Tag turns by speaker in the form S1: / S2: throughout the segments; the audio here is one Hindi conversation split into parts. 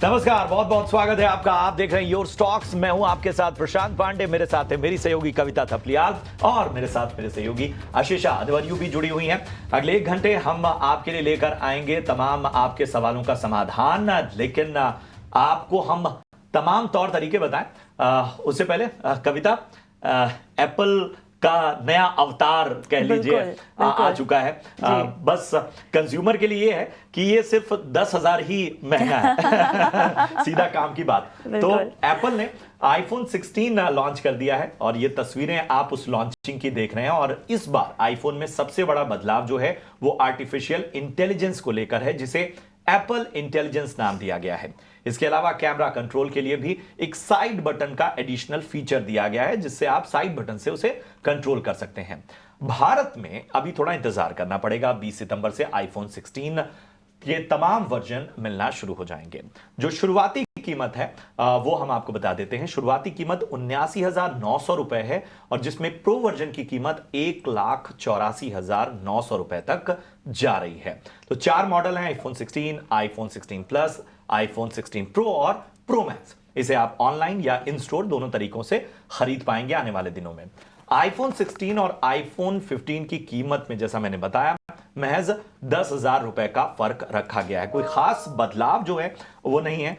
S1: नमस्कार, बहुत बहुत स्वागत है आपका। आप देख रहे हैं योर स्टॉक्स। मैं हूं आपके साथ प्रशांत पांडे, मेरे साथ है मेरी सहयोगी कविता थपलियाल और मेरे साथ मेरे सहयोगी आशीषा अदवरियू भी जुड़ी हुई हैं। अगले 1 घंटे हम आपके लिए लेकर आएंगे तमाम आपके सवालों का समाधान, लेकिन आपको हम तमाम तौर तरीके बताएं उससे पहले कविता, एप्पल का नया अवतार कह लीजिए आ चुका है। बस कंज्यूमर के लिए ये है कि ये सिर्फ 10,000 ही महंगा है सीधा काम की बात। तो एप्पल ने आईफोन 16 लॉन्च कर दिया है और ये तस्वीरें आप उस लॉन्चिंग की देख रहे हैं। और इस बार आईफोन में सबसे बड़ा बदलाव जो है वो आर्टिफिशियल इंटेलिजेंस को लेकर है, जिसे एप्पल इंटेलिजेंस नाम दिया गया है। इसके अलावा कैमरा कंट्रोल के लिए भी एक साइड बटन का एडिशनल फीचर दिया गया है, जिससे आप साइड बटन से उसे कंट्रोल कर सकते हैं। भारत में अभी थोड़ा इंतजार करना पड़ेगा। 20 सितंबर से आईफोन 16 के तमाम वर्जन मिलना शुरू हो जाएंगे। जो शुरुआती कीमत है वो हम आपको बता देते हैं। शुरुआती कीमत 79,900 रुपए है और जिसमें प्रो वर्जन की कीमत 1,84,900 रुपए तक जा रही है। तो 4 मॉडल हैं, iPhone 16, iPhone 16 plus, iPhone 16 pro और प्रो मैक्स। इसे आप ऑनलाइन या इन स्टोर दोनों तरीकों से खरीद पाएंगे आने वाले दिनों में। आईफोन 16 और आईफोन 15 की कीमत में जैसा मैंने बताया महज 10,000 रुपए का फर्क रखा गया है। कोई खास बदलाव जो है वो नहीं है।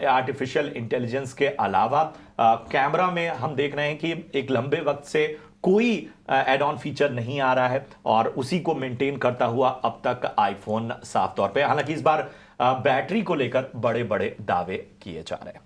S1: आर्टिफिशियल इंटेलिजेंस के अलावा कैमरा में हम देख रहे हैं कि एक लंबे वक्त से कोई एड ऑन फीचर नहीं आ रहा है और उसी को मेंटेन करता हुआ अब तक आईफोन साफ तौर पे, हालांकि इस बार बैटरी को लेकर बड़े बड़े दावे किए जा रहे हैं।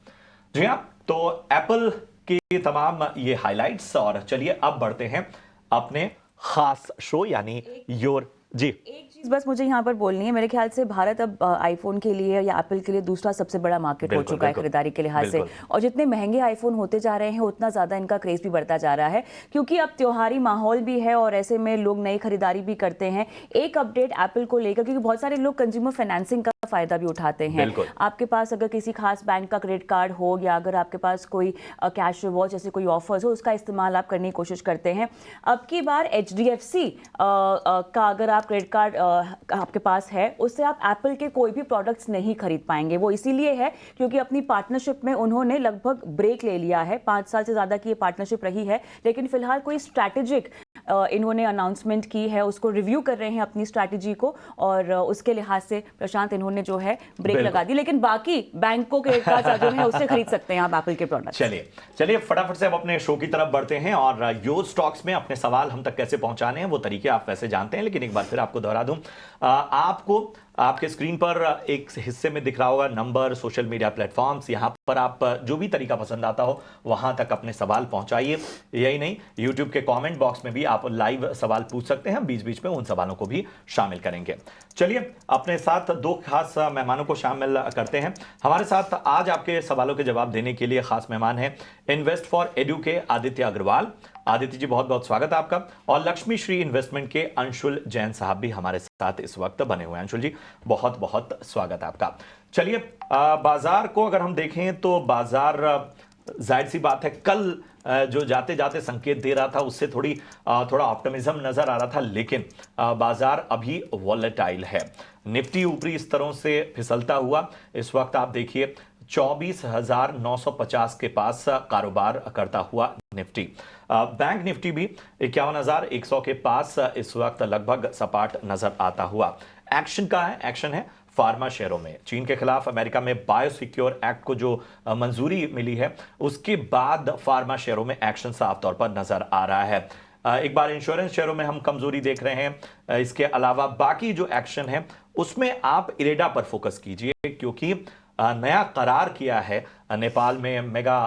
S1: जी हाँ, तो एप्पल की तमाम ये हाइलाइट्स। और चलिए अब बढ़ते हैं अपने खास शो यानी योर। जी,
S2: एक चीज बस मुझे यहाँ पर बोलनी है। मेरे ख्याल से भारत अब आईफोन के लिए या एप्पल के लिए दूसरा सबसे बड़ा मार्केट हो चुका है खरीदारी के लिहाज से। और जितने महंगे आईफोन होते जा रहे हैं उतना ज्यादा इनका क्रेज भी बढ़ता जा रहा है, क्योंकि अब त्योहारी माहौल भी है और ऐसे में लोग नई खरीदारी भी करते हैं। एक अपडेट एप्पल को लेकर, क्योंकि बहुत सारे लोग कंज्यूमर फाइनेंसिंग का फायदा भी उठाते हैं। आपके पास अगर किसी खास बैंक का क्रेडिट कार्ड हो या अगर आपके पास कोई कैश रिवॉर्ड जैसे कोई ऑफर्स हो, उसका इस्तेमाल आप करने की कोशिश करते हैं। अब की बार HDFC का अगर आप क्रेडिट कार्ड आपके पास है, उससे आप एप्पल के कोई भी प्रोडक्ट्स नहीं खरीद पाएंगे। वो इसीलिए है क्योंकि अपनी पार्टनरशिप में उन्होंने लगभग ब्रेक ले लिया है। 5 साल से ज्यादा की ये पार्टनरशिप रही है, लेकिन फिलहाल कोई स्ट्रैटेजिक इन्होंने अनाउंसमेंट की है, उसको रिव्यू कर रहे हैं अपनी स्ट्रैटेजी को, और उसके लिहाज से प्रशांत इन्होंने जो है ब्रेक लगा दी। लेकिन बाकी बैंकों के कार्ड जो है उससे खरीद सकते हैं आप एप्पल के प्रोडक्ट।
S1: चलिए फटाफट से अब अपने शो की तरफ बढ़ते हैं। और योर स्टॉक्स में अपने सवाल हम तक कैसे पहुंचाने हैं वो तरीके आप वैसे जानते हैं, लेकिन एक बार फिर आपको दोहरा दूं। आपको आपके स्क्रीन पर एक हिस्से में दिख रहा होगा नंबर, सोशल मीडिया प्लेटफॉर्म्स। यहां पर आप जो भी तरीका पसंद आता हो वहां तक अपने सवाल पहुंचाइए। यही नहीं, यूट्यूब के कमेंट बॉक्स में भी आप लाइव सवाल पूछ सकते हैं। बीच बीच में उन सवालों को भी शामिल करेंगे। चलिए अपने साथ 2 खास मेहमानों को शामिल करते हैं। हमारे साथ आज आपके सवालों के जवाब देने के लिए खास मेहमान हैं इन्वेस्ट फॉर एडू के आदित्य अग्रवाल। आदित्य जी, बहुत बहुत स्वागत है आपका। और लक्ष्मी श्री इन्वेस्टमेंट के अंशुल जैन साहब भी हमारे साथ इस वक्त बने हुए हैं। अंशुल जी, बहुत बहुत स्वागत है आपका। चलिए बाजार को अगर हम देखें तो बाजार जाहिर सी बात है कल जो जाते जाते संकेत दे रहा था उससे थोड़ा ऑप्टिमिज्म नजर आ रहा था, लेकिन बाजार अभी वॉलेटाइल है। निफ्टी ऊपरी स्तरों से फिसलता हुआ इस वक्त आप देखिए 24,950 के पास कारोबार करता हुआ निफ्टी। बैंक निफ्टी भी 51,100 के पास इस वक्त लगभग सपाट नजर आता हुआ। एक्शन का है, एक्शन है फार्मा शेयरों में। चीन के खिलाफ अमेरिका में बायोसिक्योर एक्ट को जो मंजूरी मिली है उसके बाद फार्मा शेयरों में एक्शन साफ तौर पर नजर आ रहा है। एक बार इंश्योरेंस शेयरों में हम कमजोरी देख रहे हैं। इसके अलावा बाकी जो एक्शन है उसमें आप इरेडा पर फोकस कीजिए, क्योंकि नया करार किया है नेपाल में मेगा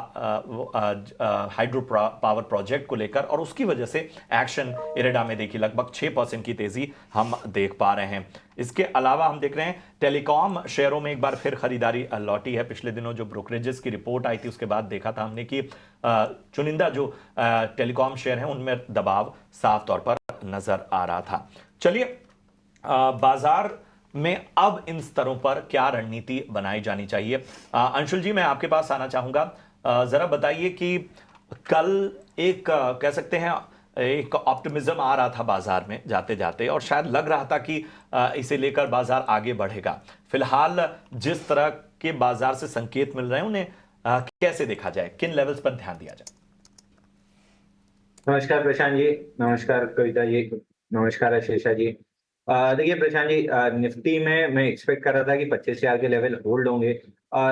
S1: हाइड्रो पावर प्रोजेक्ट को लेकर, और उसकी वजह से एक्शन इरेडा में देखिए लगभग 6% की तेजी हम देख पा रहे हैं। इसके अलावा हम देख रहे हैं टेलीकॉम शेयरों में एक बार फिर खरीदारी लौटी है। पिछले दिनों जो ब्रोकरेजेस की रिपोर्ट आई थी उसके बाद देखा था हमने कि चुनिंदा जो टेलीकॉम शेयर हैं उनमें दबाव साफ तौर पर नजर आ रहा था। चलिए बाजार में अब इन स्तरों पर क्या रणनीति बनाई जानी चाहिए। अंशुल जी, मैं आपके पास आना चाहूंगा। जरा बताइए कि कल एक कह सकते हैं एक ऑप्टिमिज्म आ रहा था बाजार में जाते जाते, और शायद लग रहा था कि इसे लेकर बाजार आगे बढ़ेगा। फिलहाल जिस तरह के बाजार से संकेत मिल रहे हैं उन्हें कैसे देखा जाए, किन लेवल्स पर ध्यान दिया जाए?
S3: नमस्कार प्रशांत जी। नमस्कार कविता जी। नमस्कार आशीषा जी। देखिए प्रशांत जी, निफ्टी में मैं एक्सपेक्ट कर रहा था कि 25,000 के लेवल होल्ड होंगे,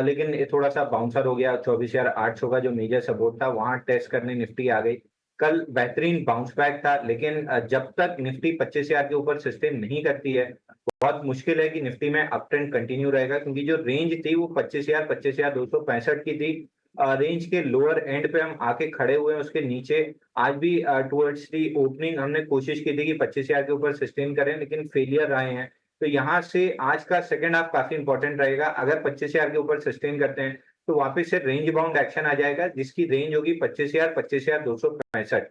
S3: लेकिन ये थोड़ा सा बाउंसर हो गया। 24,800 का जो मेजर सपोर्ट था वहां टेस्ट करने निफ्टी आ गई। कल बेहतरीन बाउंस बैक था, लेकिन जब तक निफ्टी 25,000 के ऊपर सस्टेन नहीं करती है, बहुत मुश्किल है कि निफ्टी में अप ट्रेंड कंटिन्यू रहेगा, क्योंकि जो रेंज थी वो 25,000 25,265 की थी। रेंज के लोअर एंड पे हम आके खड़े हुए हैं, उसके नीचे आज भी टुवर्ड्स दी ओपनिंग हमने कोशिश की थी कि 25,000 के ऊपर सस्टेन करें, लेकिन फेलियर रहे हैं। तो यहाँ से आज का सेकंड हाफ काफी इंपॉर्टेंट रहेगा। अगर 25,000 के ऊपर सस्टेन करते हैं तो वापस से रेंज बाउंड एक्शन आ जाएगा, जिसकी रेंज होगी 25,000 25,265।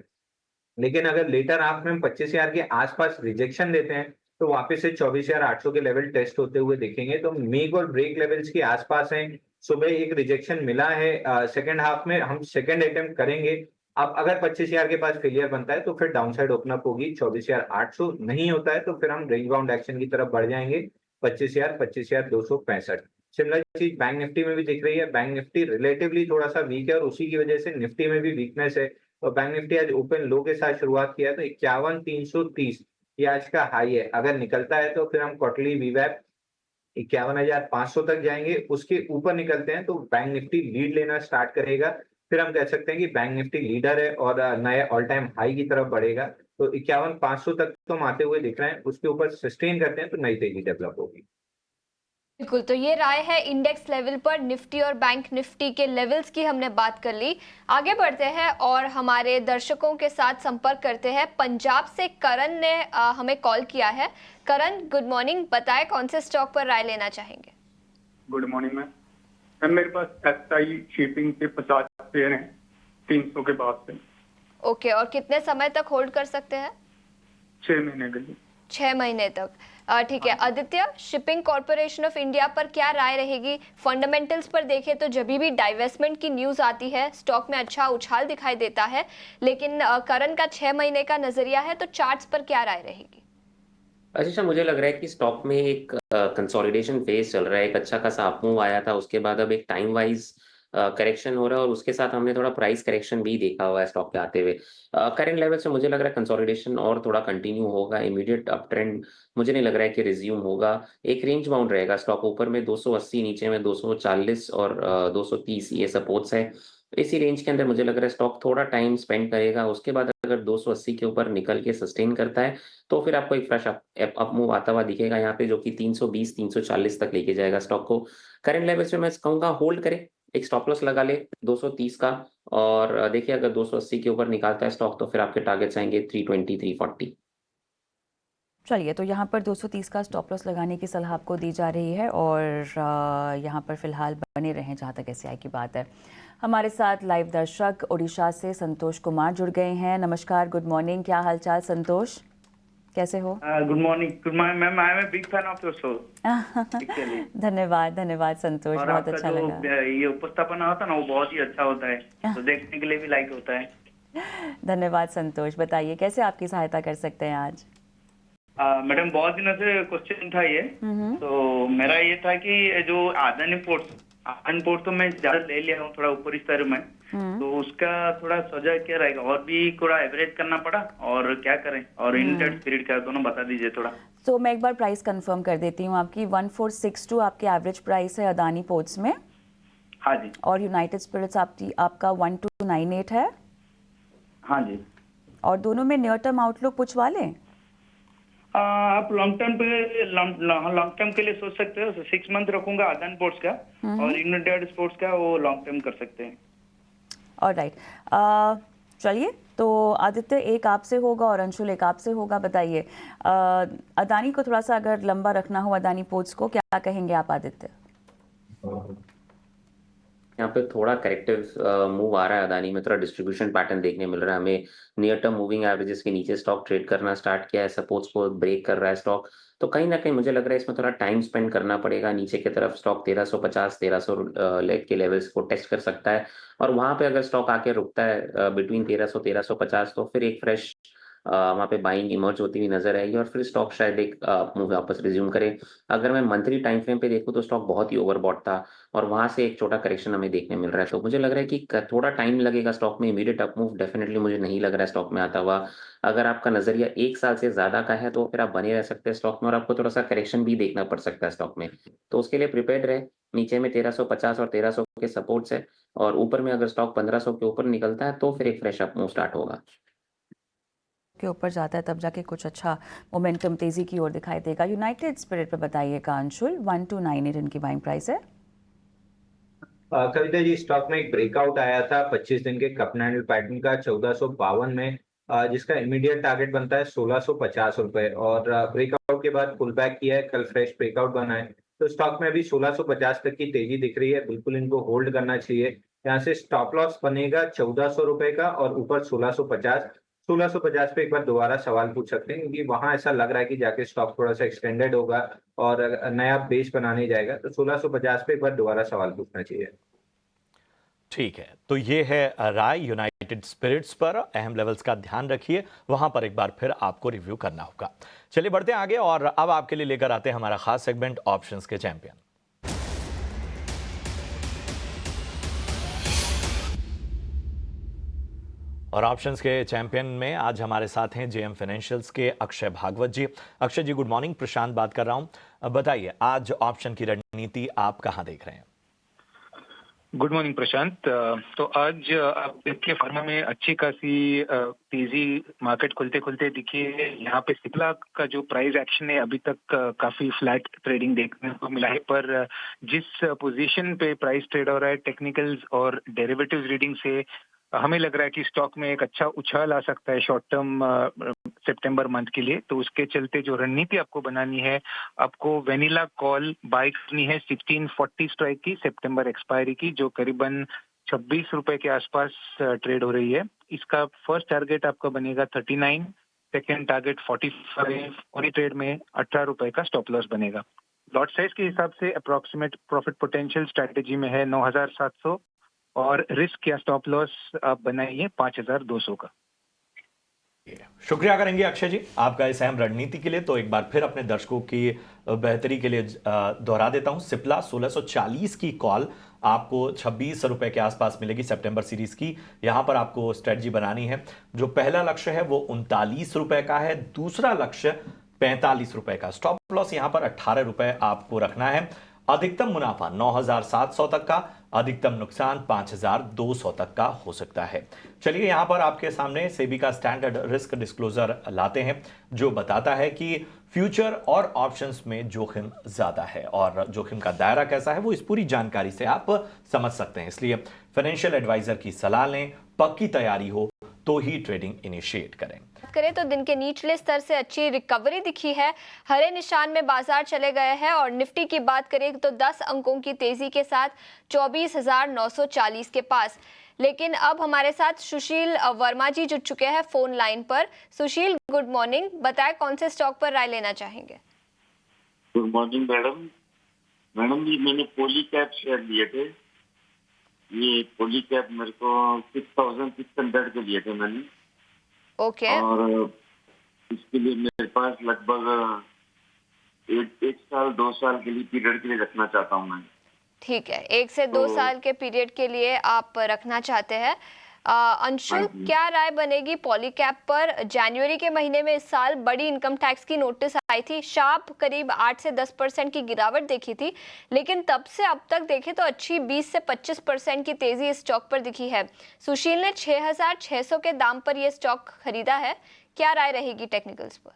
S3: लेकिन अगर लेटर हाफ में हम 25,000 के आसपास रिजेक्शन देते हैं तो वापस से 24,800 के लेवल टेस्ट होते हुए देखेंगे। तो मेक और ब्रेक लेवल्स के आसपास हैं। सुबह एक रिजेक्शन मिला है, सेकंड हाफ में हम सेकंड अटेम्प्ट करेंगे। अब अगर 25,000 के पास फेलियर बनता है तो फिर डाउनसाइड ओपन अप होगी 24,800। नहीं होता है तो फिर हम रेंज बाउंड एक्शन की तरफ बढ़ जाएंगे 25,000 25,265। सिमिलर चीज बैंक निफ्टी में भी दिख रही है। बैंक निफ्टी रिलेटिवली थोड़ा सा वीक है और उसी की वजह से निफ्टी में भी वीकनेस है। और बैंक निफ्टी आज ओपन लो के साथ शुरुआत किया है, तो 51,330 ये आज का हाई है। अगर निकलता है तो फिर हम क्वार्टरली वीवैप 51,500 तक जाएंगे। उसके ऊपर निकलते हैं तो बैंक निफ्टी लीड लेना स्टार्ट करेगा। फिर हम कह सकते हैं कि बैंक निफ्टी लीडर है और नए ऑल टाइम हाई की तरफ बढ़ेगा। तो 51,500 तक तो हम आते हुए दिख रहे हैं। उसके ऊपर सस्टेन करते हैं तो नई तेजी डेवलप होगी।
S4: बिल्कुल, तो ये राय है इंडेक्स लेवल पर निफ्टी और बैंक निफ्टी के लेवल्स की हमने बात कर ली। आगे बढ़ते हैं और हमारे दर्शकों के साथ संपर्क करते हैं। पंजाब से करण ने हमें कॉल किया है। करण, गुड मॉर्निंग। बताएं कौन से स्टॉक पर राय लेना चाहेंगे?
S5: Good morning ma'am. मैम मेरे पास एसआई शिपिंग के 50 शेयर हैं 300 के बाद से।
S4: ओके, और कितने समय तक होल्ड कर सकते हैं?
S5: 6 महीने के लिए।
S4: 6 महीने तक, ठीक है। Aditya, shipping corporation of India पर क्या राय रहेगी? फंडामेंटल्स पर देखें तो जब भी डाइवेस्टमेंट की न्यूज आती है स्टॉक में अच्छा उछाल दिखाई देता है, लेकिन करण का 6 महीने का नजरिया है, तो चार्ट्स पर क्या राय रहेगी?
S6: अच्छा, मुझे लग रहा है कि स्टॉक में एक कंसोलिडेशन फेज चल रहा है। एक अच्छा खासा अपमूव आया था, उसके बाद अब एक टाइम वाइज करेक्शन हो रहा है और उसके साथ हमने थोड़ा प्राइस करेक्शन भी देखा हुआ है स्टॉक पे आते हुए। करंट लेवल से मुझे लग रहा है कंसोलिडेशन और थोड़ा कंटिन्यू होगा। इमीडिएट अप ट्रेंड मुझे नहीं लग रहा है कि रिज्यूम होगा। एक रेंज बाउंड रहेगा स्टॉक, ऊपर में 280, नीचे में 240 और 230 ये सपोर्ट्स है। इसी रेंज के अंदर मुझे लग रहा है स्टॉक थोड़ा टाइम स्पेंड करेगा। उसके बाद अगर 280 के ऊपर निकल के सस्टेन करता है तो फिर आपको एक फ्रेश अप मूव आता हुआ दिखेगा यहाँ पे, जो कि 320 340 तक लेके जाएगा स्टॉक को। करंट लेवल पे मैं कहूँगा होल्ड करें, एक स्टॉप लॉस लगा ले 230 का, और देखिए अगर 280 के ऊपर निकालता है स्टॉक तो फिर आपके टारगेट्स आएंगे 320 340।
S2: चलिए, तो यहाँ पर 230 का स्टॉप लॉस लगाने की सलाह आपको दी जा रही है और यहाँ पर फिलहाल बने रहें जहाँ तक एसआई की बात है। हमारे साथ लाइव दर्शक ओडिशा से संतोष कुमार जुड़ गए हैं। नमस्कार, गुड मॉर्निंग। क्या हालचाल संतोष, कैसे हो?
S5: Good morning ma'am. I am a big fan of your show.
S2: धन्यवाद धन्यवाद संतोष,
S5: और
S2: बहुत
S5: आपका
S2: अच्छा
S5: जो
S2: लगा।
S5: ये उपस्थापना होता है ना, वो बहुत ही अच्छा होता है, तो देखने के लिए भी लाइक होता है।
S2: धन्यवाद संतोष। बताइए कैसे आपकी सहायता कर सकते हैं आज?
S5: मैडम, बहुत दिनों से क्वेश्चन था ये। तो मेरा ये था कि जो अदानी पोर्ट तो मैं ज्यादा ले लिया हूँ थोड़ा ऊपरी स्तर में, तो उसका थोड़ा सजा क्या रहेगा? और भी थोड़ा एवरेज करना पड़ा और क्या करें? और इनडेट स्पिरिट क्या, दोनों बता दीजिए थोड़ा।
S2: तो मैं एक बार प्राइस कंफर्म कर देती हूँ आपकी। 1462 आपके एवरेज प्राइस है अदानी पोर्ट्स में।
S5: हाँ जी।
S2: और यूनाइटेड स्पिरिट्स आपका 1298 है।
S5: हाँ जी।
S2: और दोनों में नियर टर्म आउटलुक कुछ वाले?
S5: आप लॉन्ग टर्म के लिए सोच सकते हो। 6 मंथ रखूंगा अदानी पोर्ट्स का, और यूनाइटेड स्पोर्ट्स का वो लॉन्ग टर्म कर सकते हैं।
S2: ऑलराइट, चलिए, तो आदित्य एक आपसे होगा और अंशुल एक आपसे होगा। बताइए, अदानी को थोड़ा सा अगर लंबा रखना हो, अदानी पोर्ट्स को, क्या कहेंगे आप आदित्य?
S6: यहाँ पे थोड़ा करेक्टिव मूव आ रहा है अदानी में, थोड़ा डिस्ट्रीब्यूशन पैटर्न देखने मिल रहा है हमें। नियर टर्म मूविंग एवरेजेस के नीचे स्टॉक ट्रेड करना स्टार्ट किया है, सपोर्ट्स को ब्रेक कर रहा है स्टॉक। तो कहीं ना कहीं मुझे लग रहा है इसमें थोड़ा टाइम स्पेंड करना पड़ेगा। नीचे की तरफ स्टॉक 1350 1300 लेग के लेवल्स को टेस्ट कर सकता है, और वहां पे अगर स्टॉक आके रुकता है बिटवीन 1300 1350, तो फिर एक फ्रेश वहाँ पे बाइंग इमर्ज होती हुई नजर आएगी, और फिर स्टॉक शायद एक मूव वापस रिज्यूम करे। अगर मैं मंथली टाइम फ्रेम पे देखूँ तो स्टॉक बहुत ही ओवरबॉट था, और वहां से एक छोटा करेक्शन हमें देखने मिल रहा है। तो मुझे लग रहा है कि थोड़ा टाइम लगेगा स्टॉक में, इमीडिएट अप मूव डेफिनेटली मुझे नहीं लग रहा है स्टॉक में आता हुआ। अगर आपका नजरिया 1 साल से ज्यादा का है तो फिर आप बने रह सकते हैं स्टॉक में, और आपको थोड़ा सा करेक्शन भी देखना पड़ सकता है स्टॉक में। तो उसके लिए प्रिपेयर्ड रहे। नीचे में 1350 और 1300 के सपोर्ट्स है, और ऊपर में अगर स्टॉक 1500 के ऊपर निकलता है तो फिर एक फ्रेश अप मूव स्टार्ट होगा।
S2: के ऊपर जाता है तब जाके कुछ अच्छा मोमेंटम तेजी की ओर दिखाई देगा। यूनाइटेड स्पिरिट पे बताइएगा अंशुल, 1298 इनकी बाइंग प्राइस है।
S3: कविता जी, स्टॉक में एक ब्रेकआउट आया था 25 दिन के कप एंडल पैटर्न का 1452 में, जिसका इमीडिएट टारगेट बनता है 1650 रुपए, और ब्रेकआउट के बाद पुल बैक किया है, कल फ्रेश ब्रेकआउट बना है। तो स्टॉक में अभी 1650 तक की तेजी दिख रही है, बिल्कुल इनको होल्ड करना चाहिए। यहाँ से स्टॉप लॉस बनेगा 1400 रुपए का, और ऊपर 1650। 1650 पे एक बार दोबारा सवाल पूछ सकते हैं, क्योंकि वहां ऐसा लग रहा है कि जाके स्टॉक थोड़ा सा एक्सटेंडेड होगा और नया बेस बनाने जाएगा। तो 1650 पे एक बार दोबारा सवाल पूछना चाहिए।
S1: ठीक है, तो ये है राय यूनाइटेड स्पिरिट्स पर। अहम लेवल्स का ध्यान रखिए, वहां पर एक बार फिर आपको रिव्यू करना होगा। चलिए बढ़ते हैं आगे, और अब आपके लिए लेकर आते हैं हमारा खास सेगमेंट ऑप्शंस के चैंपियन। और ऑप्शंस के चैंपियन में आज हमारे साथ हैं जेएम फाइनेंशियल्स के अक्षय भागवत जी। अक्षय जी गुड मॉर्निंग, प्रशांत बात कर रहा हूं। बताइए आज ऑप्शन की रणनीति आप कहां देख रहे हैं?
S7: गुड मॉर्निंग प्रशांत। तो आज आप देखिए फर्मा में अच्छी खासी तेजी मार्केट खुलते खुलते दिखी है। यहाँ पे सिप्ला का जो प्राइस एक्शन है अभी तक काफी फ्लैट ट्रेडिंग देखने को मिला है, पर जिस पोजीशन पे प्राइस ट्रेड हो रहा है टेक्निकल्स और डेरिवेटिव्स रीडिंग से हमें लग रहा है कि स्टॉक में एक अच्छा उछाल आ सकता है शॉर्ट टर्म सितंबर मंथ के लिए। तो उसके चलते जो रणनीति आपको बनानी है, आपको वेनिला कॉल बाय करनी है 1640 स्ट्राइक की, सितंबर एक्सपायरी की, जो करीबन 26 रुपए के आसपास ट्रेड हो रही है। इसका फर्स्ट टारगेट आपका बनेगा 39, सेकेंड टारगेट 45, और ट्रेड में 18 रुपए का स्टॉप लॉस बनेगा। लॉट साइज के हिसाब से अप्रोक्सीमेट प्रॉफिट पोटेंशियल स्ट्रैटेजी में है 9700, और रिस्क या स्टॉप लॉस आप बनाइए 5200 का।
S1: शुक्रिया करेंगे अक्षय जी आपका इस अहम रणनीति के लिए। तो एक बार फिर अपने दर्शकों की बेहतरी के लिए दोहरा देता हूं, सिप्ला 1640 की कॉल आपको 26 रुपए के आसपास मिलेगी सितंबर सीरीज की। यहां पर आपको स्ट्रेटजी बनानी है। जो पहला लक्ष्य है वो 39 रुपए का है, दूसरा लक्ष्य 45 रुपए का। स्टॉप लॉस यहां पर 18 रुपए आपको रखना है। अधिकतम मुनाफा 9700 तक का, अधिकतम नुकसान 5200 तक का हो सकता है। चलिए यहां पर आपके सामने सेबी का स्टैंडर्ड रिस्क डिस्क्लोजर लाते हैं, जो बताता है कि फ्यूचर और ऑप्शंस में जोखिम ज्यादा है, और जोखिम का दायरा कैसा है वो इस पूरी जानकारी से आप समझ सकते हैं। इसलिए फाइनेंशियल एडवाइजर की सलाह लें, पक्की तैयारी हो तो ही ट्रेडिंग इनिशिएट करें।
S4: करें तो दिन के निचले स्तर से अच्छी रिकवरी दिखी है, हरे निशान में बाजार चले गए हैं। और निफ्टी की बात करें तो 10 अंकों की तेजी के साथ 24,940 के पास। लेकिन अब हमारे साथ सुशील वर्मा जी जुड़ चुके हैं फोन लाइन पर। सुशील गुड मॉर्निंग, बताएं कौन से स्टॉक पर राय लेना चाहेंगे?
S8: Good morning madam. मैडम जी मैंने पॉलीकैब शेयर लिए थे। ये पॉलीकैब मेरे को 6600 के लिए थे मैंने।
S4: ओके।
S8: और इसके लिए मेरे पास लगभग एक साल 2 साल के लिए पीरियड के लिए रखना चाहता हूँ मैं।
S4: ठीक है, 1 से 2 साल के पीरियड के लिए आप रखना चाहते हैं। अंशुल, क्या राय बनेगी पॉलीकैब पर? जनवरी के महीने में इस साल बड़ी इनकम टैक्स की नोटिस आई थी, शार्प करीब 8 से 10% की गिरावट देखी थी, लेकिन तब से अब तक देखें तो अच्छी 20 से 25% की तेजी इस स्टॉक पर दिखी है। सुशील ने 6600 के दाम पर यह स्टॉक खरीदा है, क्या राय रहेगी टेक्निकल्स पर?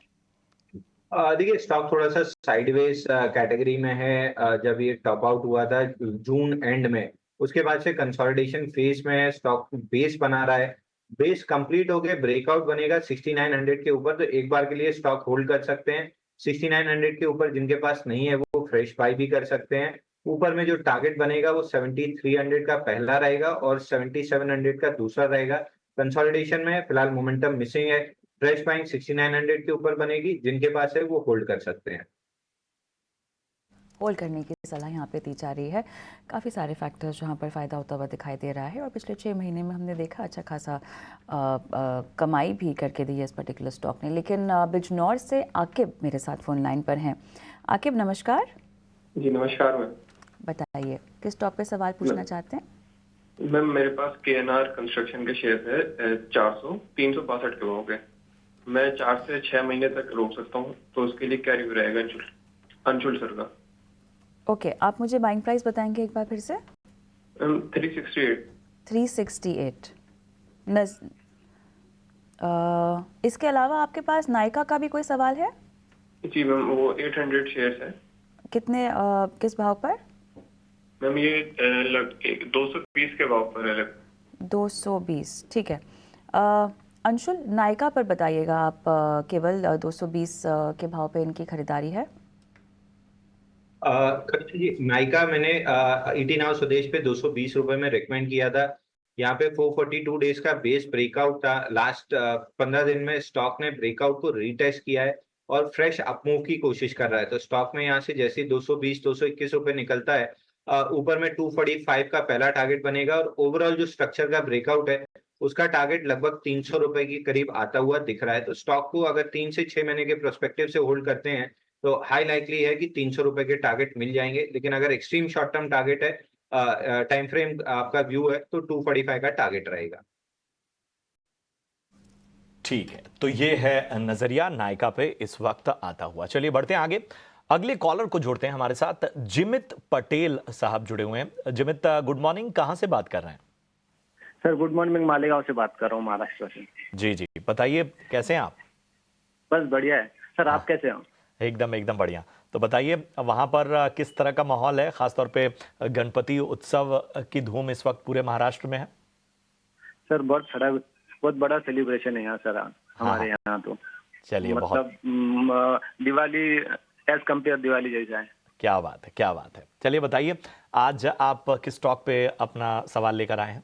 S3: देखिए स्टॉक थोड़ा सा साइडवेज कैटेगरी में है। जब ये टॉप आउट हुआ था जून एंड में, उसके बाद से कंसोलिडेशन फेज में है। स्टॉक बेस बना रहा है, बेस कंप्लीट हो गए, ब्रेकआउट बनेगा 6900 के ऊपर, तो एक बार के लिए स्टॉक होल्ड कर सकते हैं। 6900 के ऊपर जिनके पास नहीं है वो फ्रेश बाय भी कर सकते हैं। ऊपर में जो टारगेट बनेगा वो 7300 का पहला रहेगा और 7700 का दूसरा रहेगा। कंसोलिडेशन में फिलहाल मोमेंटम मिसिंग है। फ्रेश बाइंग 6900 के ऊपर बनेगी, जिनके पास है वो होल्ड कर सकते हैं।
S2: होल्ड करने की सलाह यहाँ पे दी जा रही है। काफ़ी सारे फैक्टर्स जहाँ पर फ़ायदा होता हुआ दिखाई दे रहा है और पिछले 6 महीने में हमने देखा अच्छा खासा कमाई भी करके दी है इस पर्टिकुलर स्टॉक ने। लेकिन बिजनौर से आकिब मेरे साथ फ़ोन लाइन पर हैं। आकिब नमस्कार।
S9: जी नमस्कार मैम।
S2: बताइए किस स्टॉक पे सवाल पूछना चाहते हैं?
S9: मैम मेरे पास KNR कंस्ट्रक्शन के शेयर है 362 के भाव के। मैं 4 से 6 महीने तक रोक सकता हूँ, तो उसके लिए क्या रिव्यू रहेगा अंशुल सर का?
S2: ओके, आप मुझे बाइंग प्राइस बताएंगे एक बार फिर से?
S9: 368।
S2: 368 इसके अलावा आपके पास नायका का भी कोई सवाल है?
S9: जी मैम, वो 800 शेयर्स है।
S2: कितने किस भाव पर?
S9: मैम ये 220 के भाव पर है।
S2: 220, ठीक है। अंशुल नायका पर बताइएगा आप, केवल 220 के भाव पे इनकी खरीदारी है?
S3: कविता जी, नायका मैंने ईटी नाउ स्वदेश पे 220 रुपए में रिकमेंड किया था। यहाँ पे 442 डेज का बेस ब्रेकआउट था। लास्ट 15 दिन में स्टॉक ने ब्रेकआउट को रीटेस्ट किया है और फ्रेश अपमूव की कोशिश कर रहा है। तो स्टॉक में यहाँ से जैसे 220-221 रुपए निकलता है, ऊपर में 245 का पहला टारगेट बनेगा और ओवरऑल जो स्ट्रक्चर का ब्रेकआउट है उसका टारगेट लगभग 300 रुपए के करीब आता हुआ दिख रहा है। तो स्टॉक को अगर 3 से 6 महीने के प्रोस्पेक्टिव से होल्ड करते हैं तो हाई लाइकली है कि 300 रुपए के टारगेट मिल जाएंगे। लेकिन अगर एक्सट्रीम शॉर्ट टर्म टारगेट है, टाइम फ्रेम आपका व्यू है, तो 245 का टारगेट रहेगा।
S1: ठीक है, तो ये है नजरिया नायका पे इस वक्त आता हुआ। चलिए बढ़ते हैं आगे, अगले कॉलर को जोड़ते हैं हमारे साथ। जिमित पटेल साहब जुड़े हुए हैं। जिमित गुड मॉर्निंग, कहां से बात कर रहे हैं?
S10: सर गुड मॉर्निंग, मालेगांव से बात कर रहा हूँ, महाराष्ट्र से।
S1: जी जी, बताइए कैसे हैं आप?
S10: बस बढ़िया है सर, आप कैसे हो?
S1: एकदम बढ़िया। तो बताइए वहां पर किस तरह का माहौल है, खासतौर पे गणपति उत्सव की धूम इस वक्त पूरे महाराष्ट्र में है?
S10: सर बहुत बड़ा सेलिब्रेशन है यहाँ सर, हमारे यहाँ तो।
S1: चलिए,
S10: मतलब दिवाली एज कम्पेयर दिवाली जैसा है।
S1: क्या बात है, क्या बात है। चलिए बताइए आज आप किस स्टॉक पे अपना सवाल लेकर आए हैं?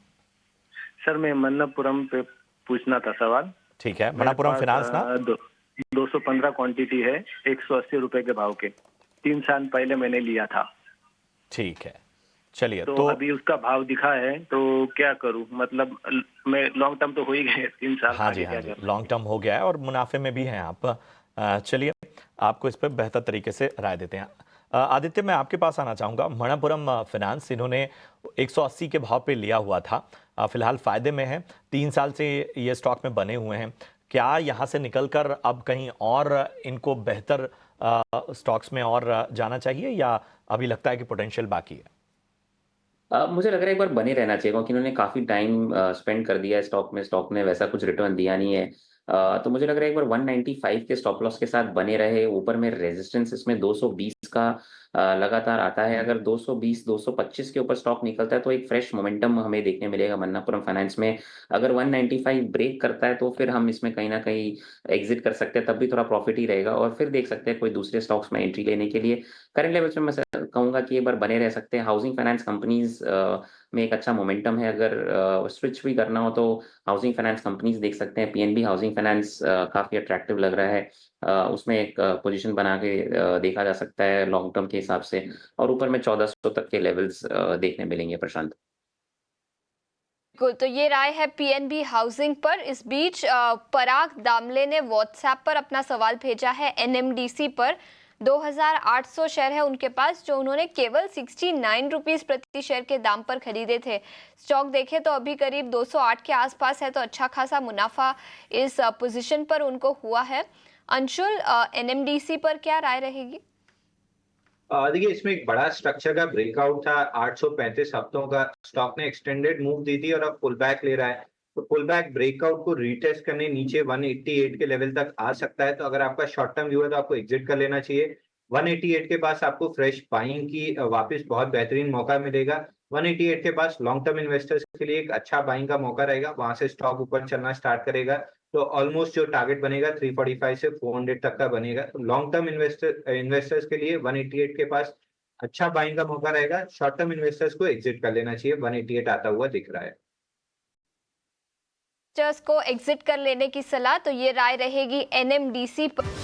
S10: सर मैं मन्नपुरम पे पूछना था सवाल।
S1: ठीक है, मन्नपुरम फाइनेंस ना?
S10: 215 क्वांटिटी है, 180 रुपए के भाव के। 3 साल पहले मैंने लिया था।
S1: ठीक है, चलिए।
S10: तो अभी उसका भाव दिखा है, तो क्या करूं? मतलब मैं लॉन्ग टर्म तो हो ही गए 3 साल।
S1: हाँ जी, लॉन्ग टर्म हो गया है और मुनाफे में भी हैं आप। चलिए आपको इस पर बेहतर तरीके से राय देते हैं। आदित्य, मैं आपके पास आना चाहूँगा। मणिपुरम फाइनेंस इन्होंने 180 के भाव पे लिया हुआ था, फिलहाल फायदे में है, 3 साल से ये स्टॉक में बने हुए हैं। क्या यहाँ से निकलकर अब कहीं और इनको बेहतर स्टॉक्स में और जाना चाहिए या अभी लगता है कि पोटेंशियल बाकी है?
S6: मुझे लग रहा है एक बार बने रहना चाहिए, क्योंकि इन्होंने काफ़ी टाइम स्पेंड कर दिया है स्टॉक में। स्टॉक ने वैसा कुछ रिटर्न दिया नहीं है। तो मुझे लग रहा है एक बार 195 के स्टॉप लॉस के साथ बने रहे। ऊपर में रेजिस्टेंस इसमें 220 का लगातार आता है। अगर 220 225 के ऊपर स्टॉक निकलता है तो एक फ्रेश मोमेंटम हमें देखने मिलेगा मन्नापुरम फाइनेंस में। अगर 195 ब्रेक करता है तो फिर हम इसमें कहीं ना कहीं एग्जिट कर सकते हैं, तब भी थोड़ा प्रॉफिट ही रहेगा और फिर देख सकते हैं कोई दूसरे स्टॉक्स में एंट्री लेने के लिए। करंट लेवल्स में मैं कहूंगा कि एक बार बने रह सकते हैं। हाउसिंग फाइनेंस कंपनीज में एक अच्छा मोमेंटम है। अगर स्विच भी करना हो तो हाउसिंग फाइनेंस कंपनीज देख सकते हैं। पीएनबी हाउसिंग फाइनेंस काफी अट्रैक्टिव लग रहा है। उसमें एक पोजीशन बना के देखा जा सकता है लॉन्ग टर्म के हिसाब से। और ऊपर में 1400 तक के लेवल्स देखने मिलेंगे। प्रशांत,
S4: बिल्कुल, तो ये राय है पीएनबी हाउसिंग पर। इस बीच पराग दामले ने व्हाट्सएप पर अपना सवाल भेजा है एनएमडीसी पर। 2800 शेयर है उनके पास, जो उन्होंने केवल 69 रुपीस प्रति शेयर के दाम पर खरीदे थे। स्टॉक देखें तो अभी करीब 208 के आसपास है, तो अच्छा खासा मुनाफा इस पोजीशन पर उनको हुआ है। अंशुल, एनएमडीसी पर क्या राय रहेगी?
S3: देखिए, इसमें एक बड़ा स्ट्रक्चर का ब्रेकआउट था। 835 हफ्तों का स्टॉक ने एक्सटेंडेड मूव दी थी और अब पुल बैक ले रहा है। तो पुल बैक ब्रेकआउट को रीटेस्ट करने नीचे 188 के लेवल तक आ सकता है। तो अगर आपका शॉर्ट टर्म व्यू है तो आपको एग्जिट कर लेना चाहिए। 188 के पास आपको फ्रेश बाइंग की वापस बहुत बेहतरीन मौका मिलेगा। 188 के पास लॉन्ग टर्म इन्वेस्टर्स के लिए एक अच्छा बाइंग का मौका रहेगा। वहां से स्टॉक ऊपर चलना स्टार्ट करेगा तो ऑलमोस्ट जो टारगेट बनेगा 345 से 400 तक का बनेगा। तो लॉन्ग टर्म इन्वेस्टर्स के लिए 188 के पास अच्छा बाइंग का मौका रहेगा। शॉर्ट टर्म इन्वेस्टर्स को एग्जिट कर लेना चाहिए, 188 आता हुआ दिख रहा है।
S4: को एग्जिट कर लेने की सलाह, तो ये राय रहेगी एनएमडीसी पर।